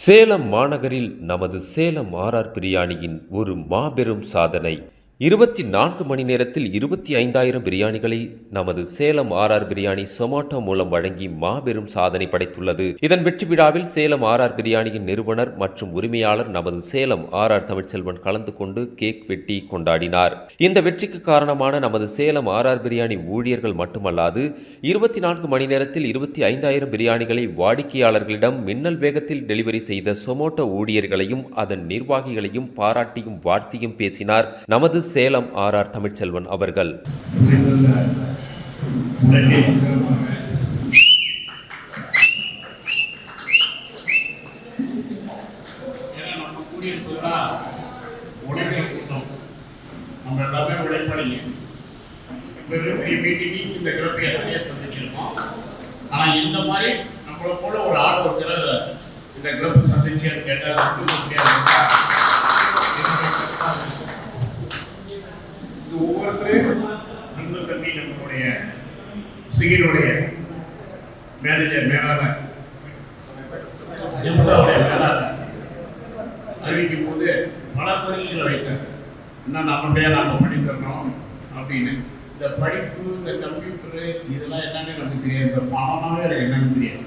சேலம் மாநகரில் நமது சேலம் ஆர்ஆர் பிரியாணியின் ஒரு மாபெரும் சாதனை. 24 மணி நேரத்தில் 25,000 பிரியாணிகளை நமது சேலம் ஆர்ஆர் பிரியாணி சொமாட்டோ மூலம் வழங்கி மாபெரும் சாதனை படைத்துள்ளது. இதன் வெற்றி விழாவில் சேலம் ஆர்ஆர் பிரியாணியின் நிறுவனர் மற்றும் உரிமையாளர் நமது சேலம் ஆர்ஆர் தமிழ்ச்செல்வன் கலந்து கொண்டு கேக் வெட்டி கொண்டாடினார். இந்த வெற்றிக்கு காரணமான நமது சேலம் ஆர்ஆர் பிரியாணி ஊழியர்கள் மட்டுமல்லாது 24 மணி நேரத்தில் 25,000 பிரியாணிகளை வாடிக்கையாளர்களிடம் மின்னல் வேகத்தில் டெலிவரி செய்த சொமாட்டோ ஊழியர்களையும் அதன் நிர்வாகிகளையும் பாராட்டியும் வாழ்த்தியும் பேசினார் நமது சேலம் ஆர்ஆர் தமிழ்ச்செல்வன் அவர்கள். இந்த மாதிரி நம்மளை போல ஒரு ஆள் ஒருத்தர் இந்த குரூப் சந்திச்சு கேட்டால் ஒவ்வொருத்தரும் நண்பர் தம்பி நம்மளுடைய சிகினுடைய மேனேஜர் மேலாளர் ஜெம்பாவுடைய மேலாளர் அறிவிக்கும் போது பல கோரிக்கைகளை வைத்தார். இன்னும் நம்மளுடைய நாம் பண்ணி தரணும் அப்படின்னு. இந்த படிப்பு, இந்த கம்ப்யூட்டரு இதெல்லாம் என்னன்னு நமக்கு தெரியாது. இந்த பணமாகவே எனக்கு என்னன்னு தெரியாது.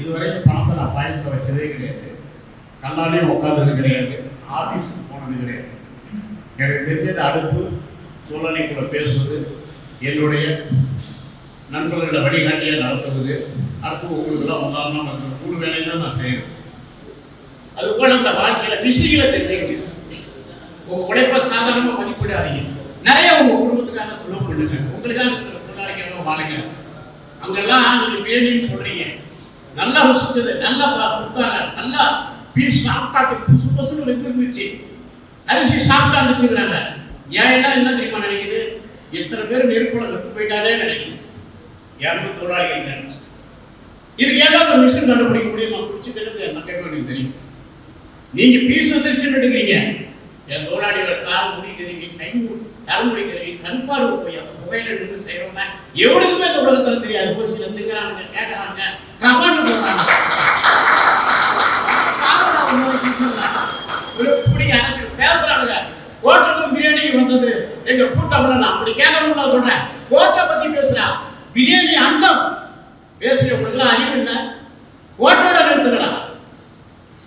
இதுவரைக்கும் பணத்தை நான் பாயிண்டில் வச்சதே கிடையாது. கண்ணாலையும் உட்காந்தது கிடையாது. ஆஃபீஸுக்கு போனது கிடையாது. எனக்கு தெரிஞ்சது அடுப்பு சூழலை கூட பேசுவது, என்னுடைய நண்பர்களை வழிகாட்டியை நடத்துவது, அடுத்து உங்களுக்கெல்லாம் உதாரணம் இருக்கிற மூணு வேலையை தான் நான் செய்யறேன். அதுபோல் அந்த வாழ்க்கையில் விஷயங்களை தெரிஞ்சுங்க. உங்கள் உழைப்பை சாதாரணமாக மதிப்பிடாதீங்க. நிறைய உங்கள் குடும்பத்துக்காக செலவு பண்ணுங்க. உங்களுக்காக தொழிலாளிக்காக வாழுங்க. அங்கெல்லாம் நீங்கள் வேணும்னு சொல்றீங்க. நல்லா ருசிச்சது, நல்லா கொடுத்தாங்க, நல்லா பீஸ் சாப்பிட்டாக்கு புசு பசுன்னு இருந்துச்சு, அரிசி சாப்பிட்டா இருந்துச்சுங்கிறாங்க. ஏன் என்ன தெரியுமா நினைக்குது? எத்தனை பேர் நெருப்புல கத்து போயிட்டாலே நினைக்குது. 200 தொழிலாளிகள் நினைச்சு இதுக்கு ஏதாவது ஒரு மிஷின் கண்டுபிடிக்க முடியுமா? குடிச்சுக்கிறது என்ன கேட்க எனக்கு தெரியும். நீங்க பீஸ் வந்துருச்சுன்னு எடுக்கிறீங்க. என் தொழிலாளிகள் கால் முடிக்கிறீங்க, கை தலை முடிக்கிறீங்க, கண் பார்வை போய் அந்த புகையில நின்று செய்யறோம்னா எவ்வளவுமே இந்த உலகத்துல தெரியாது. ஒரு சில வந்துக்கிறாங்க, கேட்கறாங்க, கமாண்டு போடுறாங்க. இப்படி அரசியல் பேசுறாங்க. ஹோட்டலுக்கும் பிரியாணிக்கு வந்தது எங்க கூட்டம்ல. நான் அப்படி கேட்கணும்னு நான் சொல்றேன். ஹோட்டலை பத்தி பேசுறேன், பிரியாணி அண்டம் பேசுறவங்களுக்குலாம் அறிவு இல்லை. ஹோட்டலோட நிறுத்துக்கடா.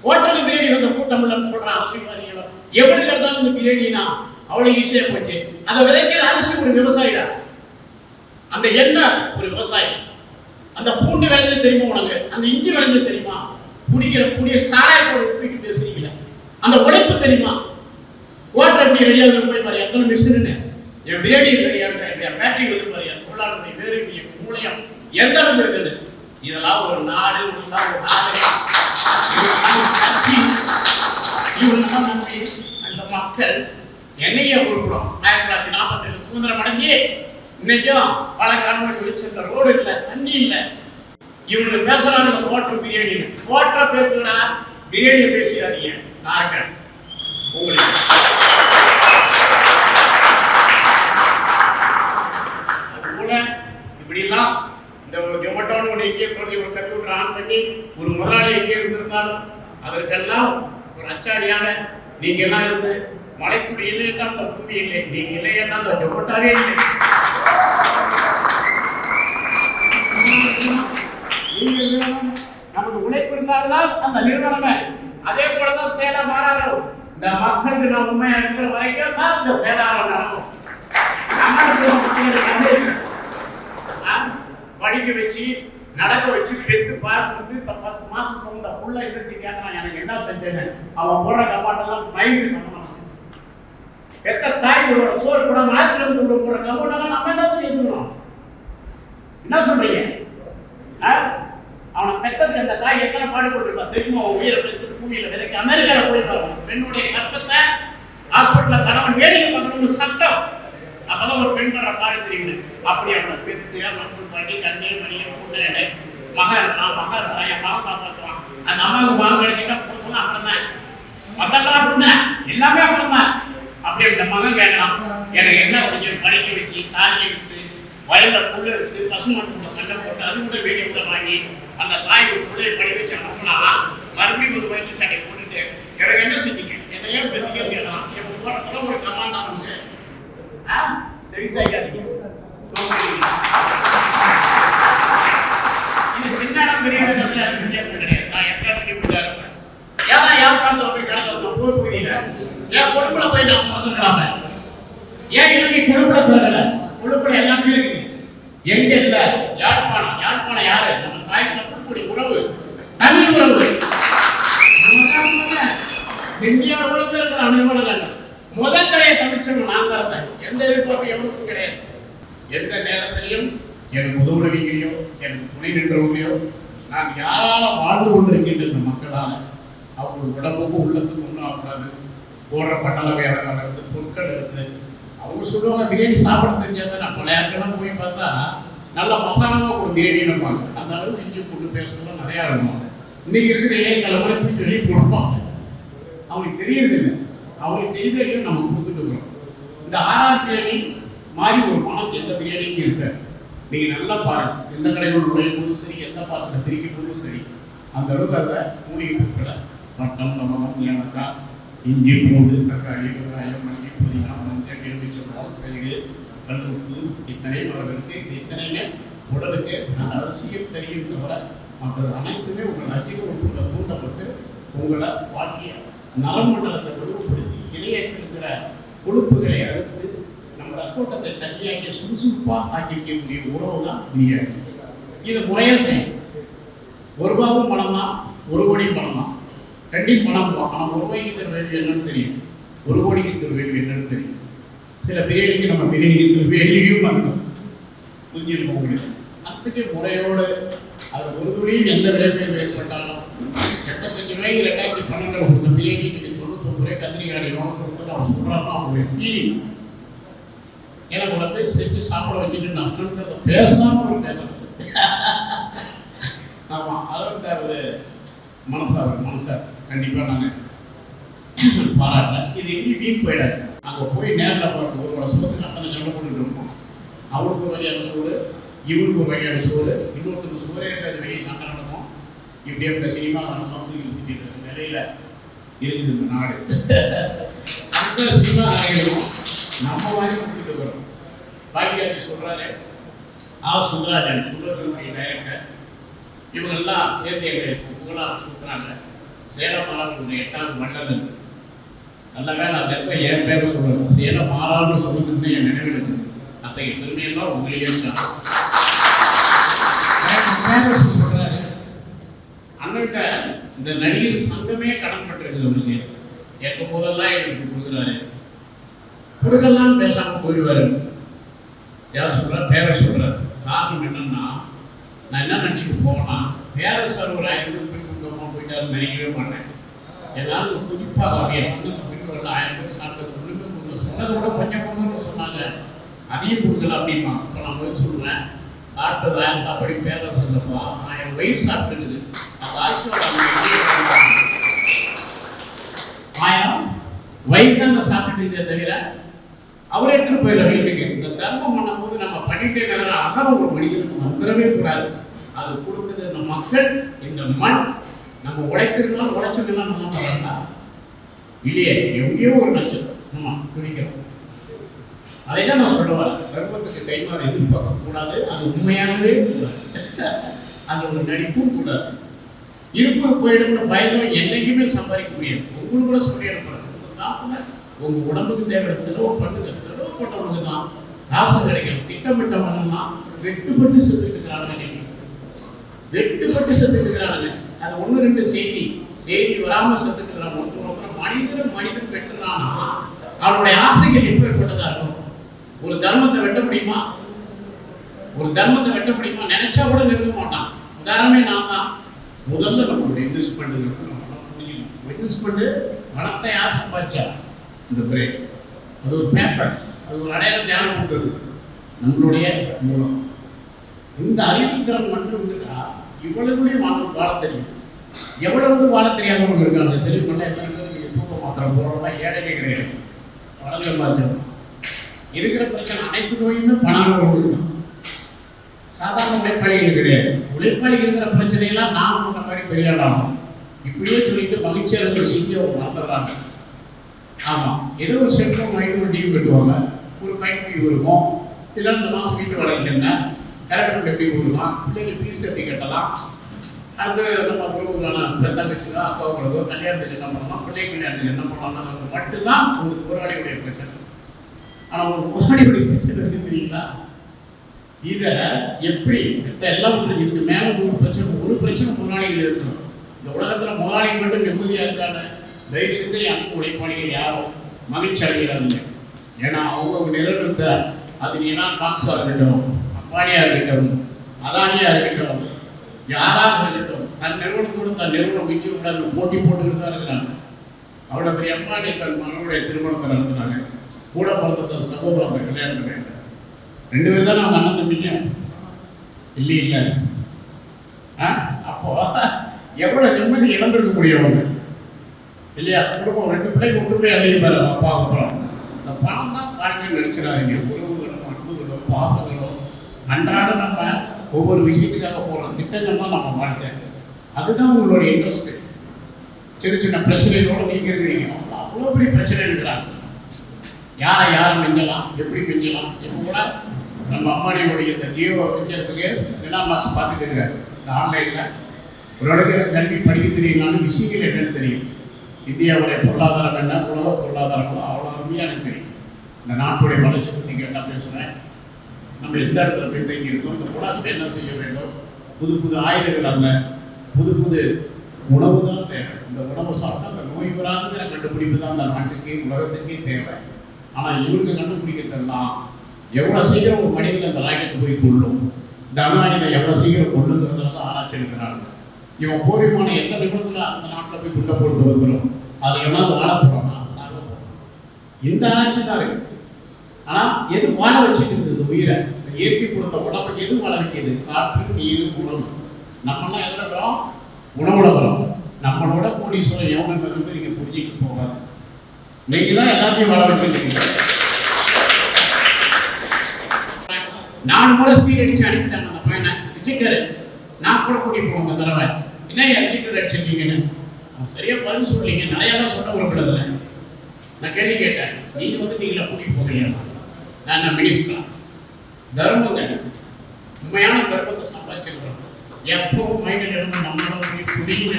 ஹோட்டலுக்கு பிரியாணி வந்த கூட்டம்லன்னு சொல்றேன் அரசியல்வாதிகள். எப்படி இருந்தாலும் இந்த பிரியாணினா அவ்வளவு ஈஸியா போச்சு. அந்த விதைக்கிற அரிசி ஒரு விவசாயிடா, அந்த எண்ணெய் ஒரு விவசாயி, அந்த பூண்டு விளைஞ்சது தெரியுமா உனக்கு? அந்த இஞ்சி விளைஞ்சது தெரியுமா? குடிக்கிற சாராயத்தோட உப்பிட்டு பேசுறீங்களா? அந்த உழைப்பு தெரியுமா? ஓட்டர் எப்படி ரெடியாக போய் பாரு, எத்தனை மிஷின்னு என் பிரியாணி ரெடியாக என் பேட்டரி வந்து பாரு, என் பொருளாதார வேறு மூலியம் எந்த அளவுக்கு இருக்குது. இதெல்லாம் ஒரு நாடு, ஒரு நாடு இவங்கெல்லாம் நம்பி அந்த மக்கள் என்னையே குறிப்பிடும். 1947 சுதந்திரம் அடைஞ்சி இன்னைக்கும் பல கிராமங்களுக்கு வெளிச்சந்த ரோடு இல்லை, தண்ணி இல்லை. இவங்களுக்கு பேசுறாங்க ஹோட்டல் பிரியாணி. ஹோட்டலை பேசுறா, பிரியாணியை பேசிடாதீங்க. நார்கள் உங்களுக்கு அதுபோல இப்படிலாம் இந்த ஜொமேட்டோன்னு ஒன்று எங்கே தொடங்கி ஒரு கம்ப்யூட்டர் ஆன் பண்ணி ஒரு முதலாளி எங்கே இருந்திருந்தாலும் அதற்கெல்லாம் ஒரு அச்சாரியான நீங்க எல்லாம் இருந்து மலைக்குடி இல்லைன்னா அந்த பூமி இல்லை, நீங்க இல்லைன்னா அந்த ஜொமேட்டோவே இல்லை. நமக்கு உழைப்பு இருந்தால்தான் அந்த நிறுவனமே. அதே போலதான் சேலம் ஆர்ஆர். இந்த மக்களுக்கு நான் உண்மையா இருக்கிற வரைக்கும் தான் இந்த சேதாரம் நடக்கும். படிக்க வச்சு நடக்க வச்சு பெற்று பார்த்து 10 மாசம் சொந்த புள்ள எதிர்த்து கேட்கறான், எனக்கு என்ன செஞ்சேன்னு. அவன் போடுற கமாண்டெல்லாம் மைண்டு சம்பளம். பெத்த தாய்களோட சோறு கூட ஆசிரியர் போடுற கமாண்டெல்லாம் நம்ம எல்லாத்தையும் ஏற்றுக்கணும். என்ன சொல்றீங்க? அவனை பெற்றதுக்கு அந்த தாய் எத்தனை பாடுபட்டுருப்பா தெரியுமா? உயிரை பெற்று பூமியில விலைக்கு அமெரிக்காவில் போயிருப்பாங்க. பெண்ணுடைய கற்பத்தை ஹாஸ்பிட்டல கணவன் வேடிக்கை பார்க்கணும்னு சட்டம். அப்பதான் ஒரு பெண் பண்ற பாடு தெரியுங்க. அப்படி அவனை பெற்று மக்கள் பாட்டி கண்ணே மணியை கூட்ட மகன் என் மகன் காப்பாற்றுவான். அந்த அம்மாவுக்கு மகன் கிடைக்கிட்டா போச்சோன்னா அப்புறம் தான் மத்தெல்லாம் அப்படின்னா எல்லாமே அப்புறம் தான். அப்படி அந்த மகன் கேட்கலாம், எனக்கு என்ன செஞ்சு படிக்க வச்சு தாலியை விட்டு வயல்ல புல்லு எடுத்து பசுமாட்டு கூட சண்டை போட்டு அது கூட வேடிக்கை வாங்கி அந்த தாய்க்கு பிள்ளையை படி வச்சு அனுப்பினா மறுபடியும் ஒரு வயிற்று சட்டை போட்டுட்டு எனக்கு என்ன செஞ்சீங்க என்ன ஏன் பெற்றுக்கிறீங்களா என் போட்டதுல ஒரு கமாண்டா வந்து சரி சரியா இருக்கு இது சின்ன பெரிய வித்தியாசம் கிடையாது. நான் எத்தனை இருப்பேன் ஏன்னா யார் பார்த்து போய் கிடந்த போர் புரியல ஏன் கொடுப்புல போய் நான் வந்துருக்கலாமே ஏன் இலங்கை கொடுப்புல தரல கொடுப்புல எல்லாமே இருக்குது எங்க இல்ல யாழ்ப்பாணம் யாழ்ப்பாணம் யாரு நம்ம தாய் தப்புக்கூடிய உறவு தமிழ் உறவு இந்தியாவில் உலக இருக்கிற அனைவரும் முதல் கடையை தமிழ்ச்சங்க நான் தரத்தேன் எந்த எதிர்பார்ப்பு எவருக்கும் கிடையாது. எந்த நேரத்திலையும் எனக்கு உதவுறவங்களையோ எனக்கு துணை நின்றவங்களையோ நான் யாரால வாழ்ந்து கொண்டிருக்கின்ற இந்த மக்களால் அவங்க உடம்புக்கும் உள்ளத்துக்கும் ஒன்றும் ஆகக்கூடாது. போடுற பட்டல வேற இருந்து பொருட்கள் இருந்து அவங்க சொல்லுவாங்க பிரியாணி சாப்பிட தெரிஞ்சாதான் நான் பல இடத்துலாம் போய் பார்த்தா நல்ல மசாலாவாக ஒரு பிரியாணி இருப்பாங்க. அந்த அளவுக்கு இஞ்சி போட்டு பேசுறதுலாம் நிறையா இருக்கும். இன்னைக்கு இருக்கிற இளைய தலைமுறை தூக்கி வெளியே கொடுப்பாங்க. அவங்களுக்கு தெரியறதில்லை. அவங்களுக்கு தெரிஞ்சதையும் நம்ம கொடுத்துட்டு இருக்கிறோம். இந்த ஆறாம் பிரியாணி மாதிரி ஒரு பணம் எந்த பிரியாணிக்கும் இருக்க நீங்க நல்லா பாருங்க. எந்த கடைகளோட நுழையும் போதும் சரி எந்த பாசனை பிரிக்கும் போதும் சரி அந்த அளவுக்கு அதில் மூலிகை பொருட்களை பட்டம் லவங்கம் ஏலக்காய் இஞ்சி பூண்டு தக்காளி வெங்காயம் மல்லி புதினா மஞ்சள் எலுமிச்சம்பழம் கழுகு கல்லுப்பு இத்தனை அளவிற்கு இத்தனையுமே உடலுக்கு அந்த அவசியம் தெரியும் தவிர மற்றது அனைத்துமே உங்கள் அதிக உறுப்புகளை தூண்டப்பட்டு உங்களை வாழ்க்கைய நலமண்டலத்தை விரிவுபடுத்தி இணையத்தில் இருக்கிற கொழுப்புகளை அடுத்து நம்ம ரத்தோட்டத்தை தண்ணியாக்கி சுறுசுறுப்பாக ஆக்கி வைக்கக்கூடிய உணவு தான் பிரியாணி. இது முறையாக செய்யும். ஒரு ரூபாவும் பணம் தான், ஒரு கோடி பணம் தான். கண்டிப்பாக பணம் போகும். ஆனால் ஒரு ரூபாய்க்கு தர வேல்யூ என்னன்னு தெரியும், ஒரு கோடிக்கு தர வேல்யூ என்னன்னு தெரியும். சில பிரியாணிக்கு நம்ம பிரியாணிக்கு வேல்யூயும் பண்ணணும் புரிஞ்சிருக்கோம் உங்களுக்கு. அதுக்கு முறையோடு அது ஒரு துணியும் எந்த விளைவு ஏற்பட்டாலும் 75 ரூபாய்க்கு 2012 கொடுத்த பிரியாணி இன்னைக்கு 99 ரூபாய் கத்திரிக்காய் நோட்டு கொடுத்து அவன் சொல்கிறாருன்னா அவங்களுடைய ஃபீலிங். எனக்கு உங்களை பேர் செஞ்சு சாப்பிட வச்சுட்டு நஷ்டன்றத பேசாமல் ஒரு பேசுறது. ஆமாம் அளவுக்கு ஒரு மனசை கண்டிப்பாக நான் பாராட்டேன். இது எங்கேயும் வீண் போயிடாது. அங்கே போய் நேரில் பார்த்து ஒரு சோத்துக்கு அத்தனை சண்டை போட்டுட்டு இருப்போம். அவருக்கு ஒரு வழியான சோறு, இவருக்கு ஒரு வழியான சோறு, இன்னொருத்தருக்கு சோறே இருக்காது, வெளியே சண்டை நடக்கும். இப்படியே இப்போ சினிமா வந்து இருந்துட்டு நிலையில இருக்குது இந்த நாடு. அந்த சினிமா நாயகரும் நம்ம மாதிரி கொடுத்துட்டு இருக்கிறோம். பாக்கியாஜி சொல்றாரு, சுந்தராஜன் சுந்தரத்தினுடைய டைரக்டர், இவங்கெல்லாம் சேர்ந்து எங்களை புகழாக சுற்றுறாங்க. சேலம் மாறாவுடைய 8வது மண்டலம் நல்ல வேலை அந்த இடத்துல என் பேரை சொல்றாங்க. சேலம் மாறான்னு சொல்லுதுன்னு என் நினைவிடுது. அத்தகைய பெருமையெல்லாம் உங்களையே சொல்றாரு. அண்ணன்கிட்ட இந்த நடிகர் சங்கமே கடன்பட்டிருக்குது. அவருக்கு கேட்கும் போதெல்லாம் எங்களுக்கு கொடுக்குறாரு. கொடுக்கலாம் பேசாம போயிடுவாரு. யார் சொல்றா? பேரை சொல்றாரு. காரணம் என்னன்னா, நான் என்ன நினச்சிட்டு போவேன்னா, பேரரசர் ஒரு 5 பேர் குடும்பமாக போயிட்டாரு நினைக்கவே மாட்டேன். ஏதாவது குறிப்பாக அப்படியே வந்து பெண்கள் 1000 பேர் சாப்பிட்டது ஒன்றுமே கொடுக்கல. சொன்னதை விட கொஞ்சம் கொடுங்கன்னு சொன்னாங்க, அதையும் கொடுக்கல அப்படிமா. இப்போ நான் போய் சொல்லுவேன், சாப்பிட்டது 1000 சாப்பாடு பேரரசு இல்லைப்பா, 1000 வயிறு சாப்பிட்டுருக்குது. அந்த ஆசியோட 1000 வயிறு தான் நான் சாப்பிட்டுருக்கே தவிர அவரே எடுத்துட்டு போயிடல வீட்டுக்கு. இந்த தர்மம் பண்ணும்போது நம்ம பண்ணிட்டே அகர ஒரு மனிதனுக்கு வந்துடவே கூடாது. அது கொடுக்குறது இந்த மக்கள், இந்த மண். நம்ம உழைக்கிறதுலாம் உழைச்சதுலாம் நல்லா பண்ணா இல்லையே, எங்கேயோ ஒரு நட்சத்திரம் நம்ம துணிக்கிறோம். அதை தான் நான் சொல்ல வரேன். தர்மத்துக்கு கைமாற எதிர்பார்க்க கூடாது. அது உண்மையாகவே கூடாது. அது ஒரு நடிப்பும் கூடாது. இருப்பு போயிடும்னு பயந்தவன் என்னைக்குமே சம்பாதிக்க முடியாது. உங்களுக்கு கூட சொல்லி அனுப்புறேன், உங்க காசுல உங்க உடம்புக்கு தேவையான செலவு பண்ணுங்க. செலவு போட்டவனுக்கு தான் காசு கிடைக்கும். திட்டமிட்டவனெல்லாம் வெட்டுப்பட்டு செத்துட்டு இருக்கிறாங்க. வெட்டுப்பட்டு செத்துட்டு இருக்கிறாங்க. அது 1-2 செய்தி வராம செத்துட்டு இருக்கிறாங்க. ஒருத்தர் மனிதன் வெட்டுறானா அவருடைய ஆசைகள் எப்பேற்பட்டதா இருக்கும்? ஒரு தர்மத்தை வெட்ட முடியுமா? நினைச்சா கூட நிறுத்த மாட்டான். உதாரணமே நான் தான். முதல்ல நம்மளுடைய இன்வெஸ்ட்மெண்ட் பணத்தை யார் சம்பாதிச்சா? இந்த பிரேக், அது ஒரு பேப்பர், அது ஒரு அடையாளம் யார் கொடுத்தது? நம்மளுடைய மூலம். இந்த அறிவுத்திறன் மட்டும் இருந்துட்டா இவ்வளவுடைய வாழ தெரியும். எவ்வளவு வாழ தெரியாதவங்க இருக்காங்க. தெளிவு பண்ண எத்தனை பேர் தூக்க மாத்திரம் போறவங்க ஏழையே கிடையாது. வளர்ந்து இருக்கிற பிரச்சனை அனைத்து நோயுமே பணம். சாதாரண உழைப்பாளிகள் கிடையாது. உழைப்பாளிகள் இருக்கிற பிரச்சனையெல்லாம் நான் முன்ன மாதிரி பெரிய ஆளாகும். இப்படியே சொல்லிட்டு மகிழ்ச்சியாக இருக்கிற செஞ்சு அவங்க மறந்துடுறாங்க. ஆமாம், ஏதோ ஒரு செல்ஃபோன் வாங்கி ஒரு டிவி கட்டுவாங்க, ஒரு பைக் டிவி இருக்கும், இல்லை இந்த மாதம் வீட்டு வாடகை என்ன, கரண்ட் பில் எப்படி கொடுக்கலாம், பிள்ளைங்க ஃபீஸ் எப்படி கட்டலாம், அது நம்ம குழுவுக்கான தங்கச்சிக்கோ அக்காவுங்களுக்கோ கல்யாணத்துக்கு என்ன பண்ணலாம், பிள்ளை கல்யாணத்துக்கு என்ன பண்ணலாம்னு மட்டும்தான் ஒரு போராளியுடைய பிரச்சனை. ஆனால் ஒரு போராளியுடைய பிரச்சனை தெரியுங்களா? இதை எப்படி எல்லாம் இதுக்கு மேலே ஒரு பிரச்சனை முதலாளிகள் இருக்கணும். இந்த உலகத்தில் முதலாளிகள் மட்டும் நிம்மதியாக இருக்காங்க. தயவு செஞ்சு அன்பு உழைப்பாளிகள் யாரும் மகிழ்ச்சி அடைகிறாங்க. ஏன்னா அவங்க நிறுவனத்தை அது நீனா பாக்ஸாக இருக்கட்டும், அம்பானியாக இருக்கட்டும், அதானியாக இருக்கட்டும், யாராக இருக்கட்டும், தன் நிறுவனத்தோடு தன் நிறுவனம் விற்கிறவங்க போட்டி போட்டுக்கிட்டு தான் இருக்கிறாங்க. அவரோட பெரிய அம்பானி தன் மகனுடைய திருமணத்தை நடத்தினாங்க. கூட பிறந்த சகோதரர் கல்யாணம் 2 பேர் தான் அவங்க அண்ணன் தம்பிங்க இல்லை. அப்போ எவ்வளோ நிம்மதி இழந்திருக்கக்கூடியவங்க இல்லையா? குடும்பம் 2 பிள்ளைங்க கொண்டு போய் அழிப்பாரு அப்பா அப்புறம். இந்த பணம் தான் வாழ்க்கையில் நினைச்சிடாதீங்க. உறவுகளும் அன்புகளும் பாசங்களும் அன்றாடம் நம்ம ஒவ்வொரு விஷயத்துக்காக போகிறோம். திட்டங்கள் தான் நம்ம வாழ்க்கை. அதுதான் உங்களுடைய இன்ட்ரெஸ்ட். சின்ன சின்ன பிரச்சனைகளோடு நீங்கள் இருக்கிறீங்க. அவ்வளோ பெரிய பிரச்சனை இருக்கிறாங்க. யாரை மிஞ்சலாம், எப்படி மிஞ்சலாம். இப்போ கூட நம்ம அம்மானியோடைய இந்த ஜியோ விற்கிறதுக்கு 2ஆம் மார்க்ஸ் பார்த்துட்டு இருக்கிறார். இந்த ஆன்லைனில் ஒரு இடத்துல கல்வி படிக்க தெரியலான்னு விஷயங்கள் என்னன்னு தெரியும். இந்தியாவுடைய பொருளாதாரம் என்ன, உலக பொருளாதாரங்களோ அவ்வளோ அருமையாக எனக்கு தெரியும். இந்த நாட்டுடைய வளர்ச்சி பற்றி கேட்டால் பேசுகிறேன். நம்ம எந்த இடத்துல பின்தங்கி இருக்கோம், இந்த உலகத்தை என்ன செய்ய வேண்டும், புது புது ஆயுதங்கள் அல்ல, புது புது உணவு தான் தேவை. இந்த உணவை சாப்பிட்டா அந்த நோய் வராதுங்கிற கண்டுபிடிப்பு தான் அந்த நாட்டுக்கு உலகத்துக்கே தேவை. ஆனால் இவருக்கு கண்டுபிடிக்கிறதெல்லாம் எவ்வளோ சீக்கிரம் ஒரு மனிதன் அந்த ராக்கெட் போய் கொள்ளும், இந்த அணுஆயுதம் எவ்வளோ சீக்கிரம் கொள்ளுங்கிறதுல தான் ஆராய்ச்சி எடுக்கிறாங்க. இவன் போரிமான எந்த நிமிடத்தில் அந்த நாட்டில் போய் குண்டை போட்டு வந்துடும். அது எவ்வளவு வாழ போகிறோம்னா சாக போகிறோம். இந்த ஆராய்ச்சி தான் இருக்கு. ஆனால் எது வாழ வச்சுட்டு இருக்குது உயிரை, இயற்கை கொடுத்த உடம்புக்கு எது வாழ வைக்கிது? காற்று, நீர், உணவு. நம்மளாம் எதில் இருக்கிறோம்? உணவுல வரோம். நம்மளோட கோடீஸ்வரன் எவனுங்கிறது வந்து நீங்கள் புரிஞ்சுக்கிட்டு போகாது. நீங்கள் தான் எல்லாத்தையும் வாழ வச்சுருக்கீங்க. 4 முறை சீர் அடிச்சு அனுப்பிட்டாங்க அந்த பையனை. ரிஜெக்டரு நான் கூட கூட்டிட்டு போவாங்க தடவை. என்ன ரிஜெக்டர் அடிச்சிருக்கீங்கன்னு சரியா பதில் சொல்லீங்க. நிறையா தான் சொல்ல விரும்புறதில்ல. நான் கேள்வி கேட்டேன், நீங்கள் வந்து நீங்களா கூட்டிட்டு போகிறீங்க? நான் என்ன மினிஸ்டரா? தர்மங்க, உண்மையான தர்மத்தை சம்பாதிச்சிருக்கிறோம். எப்பவும் மைண்டில் இருந்து நம்மளோட குடியும்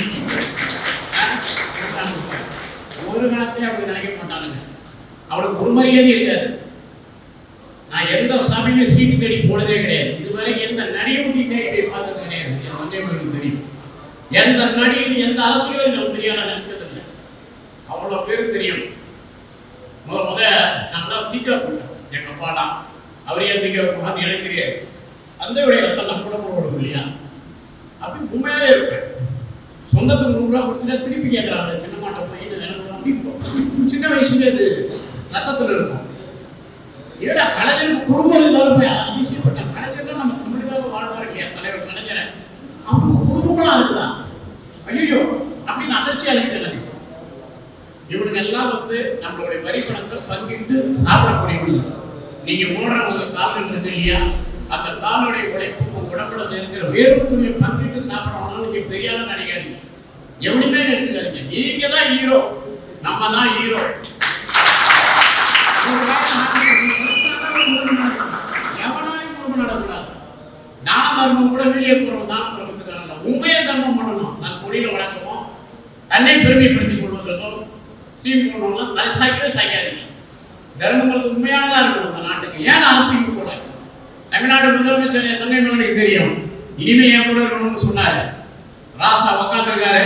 ஒரு காலத்தையும் அப்படி நினைக்க மாட்டானுங்க. அவளுக்கு ஒரு மரியாதை இருக்காது. நான் எந்த சபையிலும் சீட்டு தேடி போனதே கிடையாது. இதுவரைக்கும் எந்த நடிகை தேடி பார்த்தது கிடையாது. என் தெரியும். எந்த நடிகை எந்த அரசியலும் எனக்கு தெரியாத நினைச்சதில்லை. அவ்வளோ பேர் தெரியும். முத நாங்களாம் தீக்கா போட்டோம். எங்கள் அப்பாலாம் அவரையே தீக்கா போனாது எனக்கு தெரியாது. அந்த விடைய ரத்தம் நம்ம கூட போடுவோம் இல்லையா? அப்படி உண்மையாவே இருப்பேன். சொந்தத்துக்கு 100 ரூபா கொடுத்துட்டா திருப்பி கேட்குறாங்க. சின்ன மாட்டை போய் அப்படி சின்ன வயசுலேயே அது ரத்தத்தில் இருக்கும். ஏடா கலைஞருக்கு குடும்பம் இருந்தாலும் போய் அதிசயப்பட்டேன். கலைஞர்லாம் நம்ம தமிழுக்காக வாழ்வார் இல்லையா? தலைவர் கலைஞரை அவருக்கு குடும்பம்லாம் இருக்குதா? ஐயோ அப்படின்னு அதிர்ச்சியாக இருக்கிறேன். இவனுக்கு எல்லாம் வந்து நம்மளுடைய வரி பணத்தை பங்கிட்டு சாப்பிடக்கூடியவங்க. நீங்க ஓடுற உங்க கால்கள் இருக்கு இல்லையா? அந்த காலுடைய உழைப்பு உங்க உடம்புல இருக்கிற வேர்வை துணியை பங்கிட்டு சாப்பிடணும்னா நீங்க பெரியார நினைக்காதீங்க. எவனுமே எடுத்துக்காதீங்க. நீங்க தான் ஹீரோ, நம்ம தான் ஹீரோ. எவனாலையும் குடும்பம் நடக்கூடாது. தான தர்மம் கூட வெளியே போறோம். தான தர்மத்துக்கான உண்மையை தர்மம் பண்ணணும். நான் தொழிலை வளர்க்கவும் தன்னை பெருமைப்படுத்திக் கொள்வதற்கும் சீன் போனோம்னா தலை சாய்க்கவே சாய்க்காதீங்க. தர்மங்கிறது உண்மையானதா இருக்கணும் இந்த நாட்டுக்கு. ஏன் அரசியல் போல தமிழ்நாடு முதலமைச்சர் தன்னை மகனுக்கு தெரியும். இனிமே ஏன் கூட இருக்கணும்னு சொன்னாரு. ராசா உட்காந்துருக்காரு,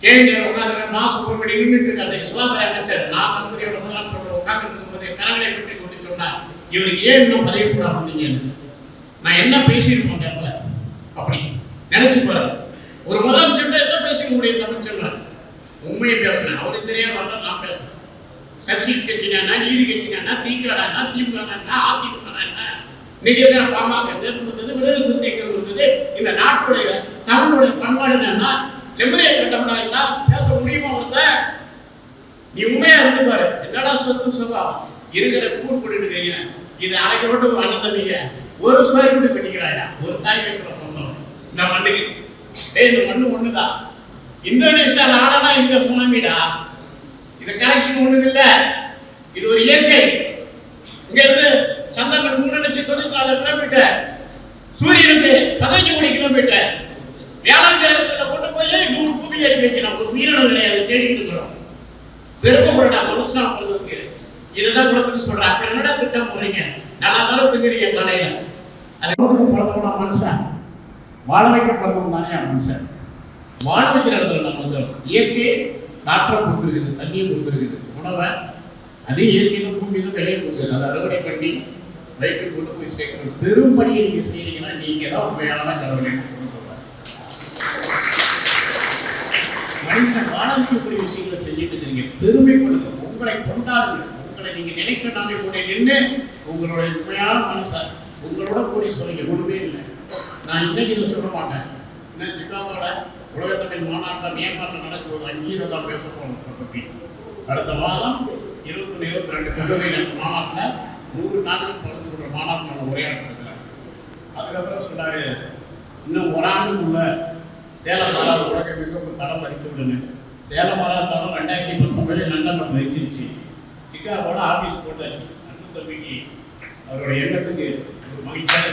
கேள்வியர் உட்காந்துருக்காரு, மா சுப்பிரமணியம் நின்றுட்டு இருக்காரு. சுகாதார அமைச்சர் நான் தம்பதியோட முதலமைச்சரோட உட்கார்ந்து இருக்கும்போது கரங்களை பற்றி கொண்டு சொன்னார், இவருக்கு ஏன் இன்னும் பதவி கூட வந்தீங்கன்னு. நான் என்ன பேசியிருப்போம் கேட்கல. அப்படி நினைச்சு பாருங்க. ஒரு முதலமைச்சர் என்ன பேசிக்க முடியும்? தமிழ் சொன்னார், உண்மையை பேசுறேன். அவருக்கு தெரியாம நான் பேசுறேன். சசி கட்சினா, நீதி கட்சினா, திகானா, திமுக, அதிமுக, இன்னைக்கு இருக்கிற பாமக இருந்தது, விடுதலை சிறுத்தைகள் இருந்தது. இந்த நாட்டுடைய தமிழுடைய பண்பாடு என்னன்னா நெம்பரையை கட்டப்படா பேச முடியுமா? ஒருத்த நீ உண்மையா இருந்து பாரு. என்னடா சொத்து சபா இருக்கிற கூர் போட்டுருக்கீங்க. இது அரைக்க மட்டும் ஒரு அண்ணன் தம்பிங்க 1 ஸ்கொயர் ஃபீட் கட்டிக்கிறாயா? ஒரு தாய் வைக்கிற சொந்தம் இந்த மண்ணுக்கு. இந்த மண்ணு ஒண்ணுதான். இந்தோனேஷியாவில் ஆனா இங்க சுனாமிடா. இது கனெக்ஷன் ஒண்ணு இல்ல, இது ஒரு இயற்கை. இங்க இருந்து சந்திரனுக்கு 3,94,000 கிலோமீட்டர், சூரியனுக்கு 15 கோடி கிலோமீட்டர். வியாழன் கிரகத்துல கொண்டு போய் 100 பூமி அடி வைக்கணும். ஒரு உயிரினம் கிடையாது, தேடிட்டு இருக்கிறோம். பெருமைப்படா மனுஷனா பிறந்ததுக்கு. இதுதான் குலத்துக்கு சொல்றேன். அப்படி என்னடா திட்டம் போறீங்க? நல்லா தானே திங்கிறீங்க காலையில. அது பிறந்தவனா மனுஷன், வாழ வைக்க பிறந்தவன் தானே மனுஷன். வாழ வைக்கிற இடத்துல நம்ம வந்து இயற்கை காற்றை கொடுத்துருக்குது, தண்ணியை கொடுத்துருக்குது, உணவை அதே இயற்கையிலும் பூமியிலும் விளைய கொடுக்குது. அதை அறுவடை பண்ணி வயிற்று கொண்டு போய் சேர்க்கணும். பெரும் பணியை நீங்க செய்றீங்கன்னா நீங்க தான் உண்மையான கடவுளை சொல்றேன். மனிதன் வாழ வைக்கக்கூடிய விஷயங்களை செஞ்சுட்டு இருக்கீங்க. பெருமைப்படுங்க, உங்களை கொண்டாடுங்க. உங்களை நீங்க நினைக்க நாமே கூட நின்று உங்களுடைய உண்மையான மனசை உங்களோட கூடி சொல்லுங்க. ஒண்ணுமே இல்லை, நான் இன்னைக்கு இதை சொல்ல மாட்டேன். இன்னும் சிக்காகோல உலகத்தமிழ் மாநாட்டில் மேம்பாட்டில் நடக்கும்போது அங்கீகாரம் தான் பேச போகணும் பற்றி. அடுத்த மாதம் 21-22 கல்லூரிகள் மாநாட்டில் 100 நாடுகள் கலந்து கொண்ட மாநாட்டில் நம்ம உரையாற்றுறேன். அதுக்கப்புறம் சொன்னாரு, இன்னும் ஒரு ஆண்டுக்குள்ள சேலம் மாநாடு உலக மிகவும் தடம் அடித்துள்ளன. சேலம் மாநாடு தடம் 2019 லண்டனில் வச்சிருச்சு. சிக்காகோல ஆபீஸ் போட்டாச்சு. அண்ணன் தம்பிக்கு அவருடைய எண்ணத்துக்கு ஒரு மகிழ்ச்சியான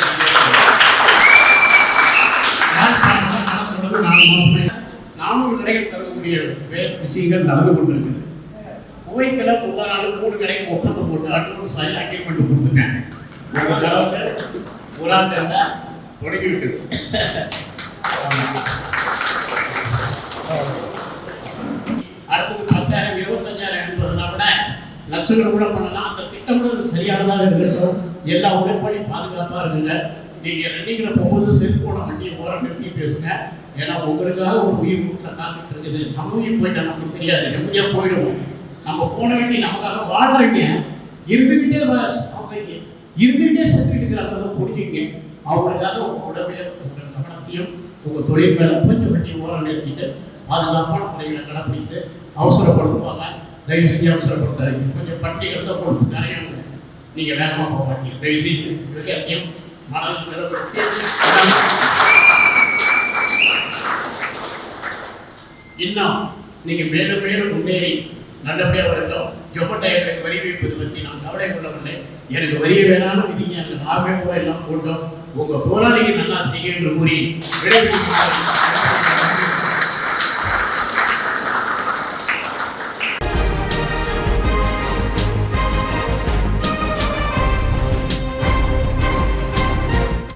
நானூறு கடைகள் தரக்கூடிய விஷயங்கள் நடந்து கொண்டிருக்குது. குவைத்தில் முதல் நாள் 3 கடைக்கு ஒப்பந்தம் போட்டு அட்வான்ஸ் அக்ரிமெண்ட் கொடுத்துருக்காங்க. ஒரு தடவை ஒரு ஆண்டு தொடங்கி விட்டது. அடுத்தது 10,000 25,000 என்பதுனா விட லட்சங்கள் கூட பண்ணலாம். அந்த திட்டம் சரியானதாக இருக்கட்டும். எல்லா உழைப்படி பாதுகாப்பாக இருக்குங்க. நீங்க ரெண்டிங்கிற போகும்போது செல்போனை வண்டியை ஓரம் நிறுத்தி பேசுங்க. ஏன்னா உங்களுக்காக ஒரு உயிர் வீட்டில் காத்துட்டு இருக்குது. நம்ம உயிர் போயிட்டா நமக்கு தெரியாது, நிம்மதியா போயிடுவோம். நம்ம போன வேண்டி நமக்காக வாழ்றீங்க. இருந்துகிட்டே இருந்துகிட்டே செத்துக்கிட்டு இருக்கிறாங்க. புரிஞ்சுங்க, அவங்களுக்காக உங்க உடம்பையும் உங்க கவனத்தையும் உங்க தொழில் மேல கொஞ்சம் வண்டி ஓரம் நிறுத்திட்டு பாதுகாப்பான முறைகளை கடைப்பிடித்து அவசரப்படுத்துவாங்க. தயவு செஞ்சு அவசரப்படுத்தாதீங்க. கொஞ்சம் பட்டிகள் தான் பொறுப்பு கரையாங்க. நீங்க வேகமா போக மாட்டீங்க. தயவு செய்து விளக்கியம் மனதில் நிலப்படுத்தி இன்னும் நீங்க மேலும் மேலும் முன்னேறி நல்லபடியா வரட்டும். ஜொமேட்டோ எனக்கு வரி வைப்பது பற்றி நான் கவலை கொள்ளவில்லை. எனக்கு வரிய வேணாலும் விதிங்க. எனக்கு லாபமே கூட எல்லாம் போட்டோம். உங்க போராளிகள் நல்லா செய்ய என்று கூறி